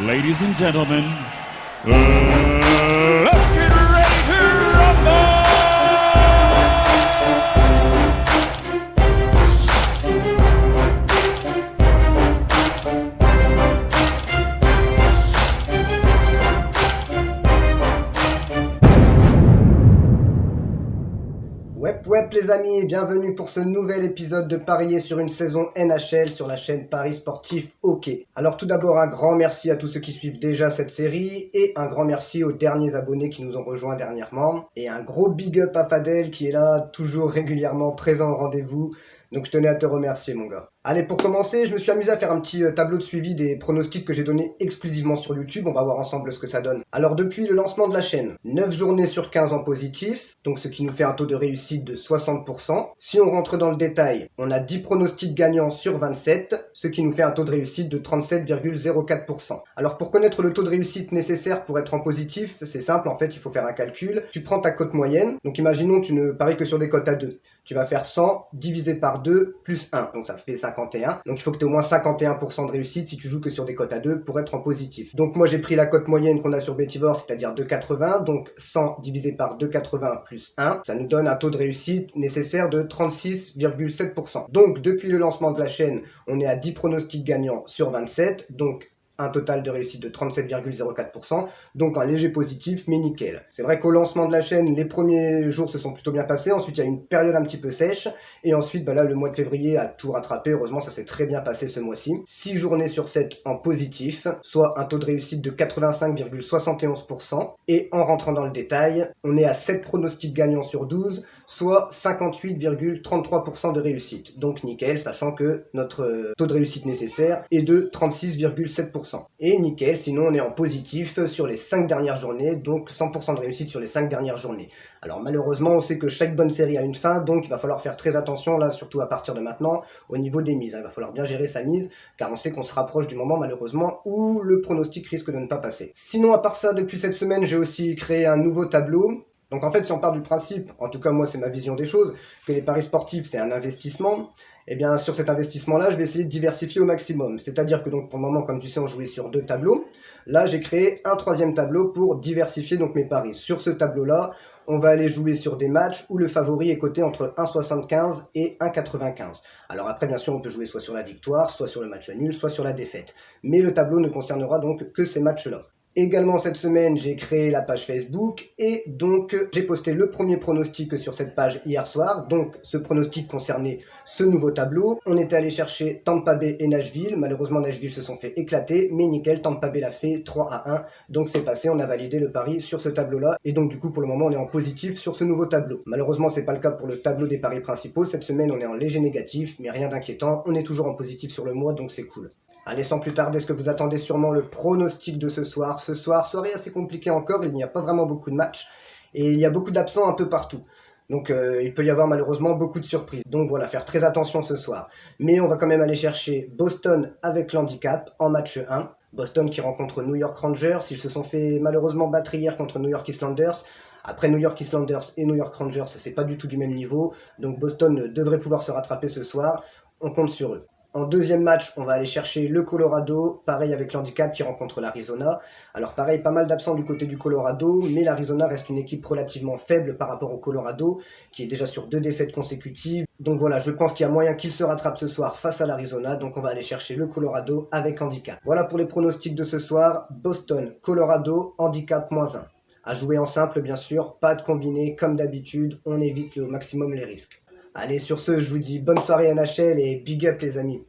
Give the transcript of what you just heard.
Ladies and gentlemen, let's get ready to rumble! Wep les amis, bienvenue pour ce nouvel épisode de Parier sur une saison NHL sur la chaîne Paris Sportif Hockey. Alors tout d'abord un grand merci à tous ceux qui suivent déjà cette série et un grand merci aux derniers abonnés qui nous ont rejoints dernièrement. Et un gros big up à Fadel qui est là, toujours régulièrement présent au rendez-vous. Donc je tenais à te remercier mon gars. Allez, pour commencer, je me suis amusé à faire un petit tableau de suivi des pronostics que j'ai donnés exclusivement sur YouTube. On va voir ensemble ce que ça donne. Alors depuis le lancement de la chaîne, 9 journées sur 15 en positif, donc ce qui nous fait un taux de réussite de 60%. Si on rentre dans le détail, on a 10 pronostics gagnants sur 27, ce qui nous fait un taux de réussite de 37,04%. Alors pour connaître le taux de réussite nécessaire pour être en positif, c'est simple, en fait il faut faire un calcul. Tu prends ta cote moyenne, donc imaginons tu ne paries que sur des cotes à 2. Tu vas faire 100 divisé par 2 plus 1, donc ça fait 51. Donc il faut que tu aies au moins 51% de réussite si tu joues que sur des cotes à 2 pour être en positif. Donc moi j'ai pris la cote moyenne qu'on a sur Betivore, c'est-à-dire 2,80. Donc 100 divisé par 2,80 plus 1, ça nous donne un taux de réussite nécessaire de 36,7%. Donc depuis le lancement de la chaîne, on est à 10 pronostics gagnants sur 27. Donc un total de réussite de 37,04%, donc un léger positif, mais nickel. C'est vrai qu'au lancement de la chaîne, les premiers jours se sont plutôt bien passés, ensuite il y a une période un petit peu sèche, et ensuite là le mois de février a tout rattrapé, heureusement ça s'est très bien passé ce mois-ci. 6 journées sur 7 en positif, soit un taux de réussite de 85,71%, et en rentrant dans le détail, on est à 7 pronostics gagnants sur 12, soit 58,33% de réussite. Donc nickel, sachant que notre taux de réussite nécessaire est de 36,7%. Et nickel, sinon on est en positif sur les 5 dernières journées, donc 100% de réussite sur les 5 dernières journées. Alors malheureusement, on sait que chaque bonne série a une fin, donc il va falloir faire très attention, là, surtout à partir de maintenant, au niveau des mises. Il va falloir bien gérer sa mise, car on sait qu'on se rapproche du moment, malheureusement, où le pronostic risque de ne pas passer. Sinon, à part ça, depuis cette semaine, j'ai aussi créé un nouveau tableau. Donc en fait, si on part du principe, en tout cas moi c'est ma vision des choses, que les paris sportifs c'est un investissement, et bien sur cet investissement-là, je vais essayer de diversifier au maximum. C'est-à-dire que donc pour le moment, comme tu sais, on jouait sur 2 tableaux. Là, j'ai créé un 3e tableau pour diversifier donc mes paris. Sur ce tableau-là, on va aller jouer sur des matchs où le favori est coté entre 1,75 et 1,95. Alors après, bien sûr, on peut jouer soit sur la victoire, soit sur le match nul, soit sur la défaite. Mais le tableau ne concernera donc que ces matchs-là. Également cette semaine, j'ai créé la page Facebook et donc j'ai posté le premier pronostic sur cette page hier soir. Donc ce pronostic concernait ce nouveau tableau. On était allé chercher Tampa Bay et Nashville. Malheureusement, Nashville se sont fait éclater, mais nickel, Tampa Bay l'a fait 3-1. Donc c'est passé, on a validé le pari sur ce tableau-là. Et donc du coup, pour le moment, on est en positif sur ce nouveau tableau. Malheureusement, c'est pas le cas pour le tableau des paris principaux. Cette semaine, on est en léger négatif, mais rien d'inquiétant. On est toujours en positif sur le mois, donc c'est cool. Allez, sans plus tarder, ce que vous attendez sûrement le pronostic de ce soir. Ce soir, soirée assez compliquée encore, il n'y a pas vraiment beaucoup de matchs et il y a beaucoup d'absents un peu partout. Donc il peut y avoir malheureusement beaucoup de surprises. Donc voilà, faire très attention ce soir. Mais on va quand même aller chercher Boston avec l'handicap en match 1. Boston qui rencontre New York Rangers. Ils se sont fait malheureusement battre hier contre New York Islanders. Après New York Islanders et New York Rangers, c'est pas du tout du même niveau. Donc Boston devrait pouvoir se rattraper ce soir. On compte sur eux. En 2e match, on va aller chercher le Colorado, pareil avec l'handicap qui rencontre l'Arizona. Alors pareil, pas mal d'absents du côté du Colorado, mais l'Arizona reste une équipe relativement faible par rapport au Colorado, qui est déjà sur 2 défaites consécutives. Donc voilà, je pense qu'il y a moyen qu'il se rattrape ce soir face à l'Arizona, donc on va aller chercher le Colorado avec handicap. Voilà pour les pronostics de ce soir, Boston, Colorado, handicap -1. À jouer en simple bien sûr, pas de combiné comme d'habitude, on évite au maximum les risques. Allez, sur ce, je vous dis bonne soirée NHL et big up les amis.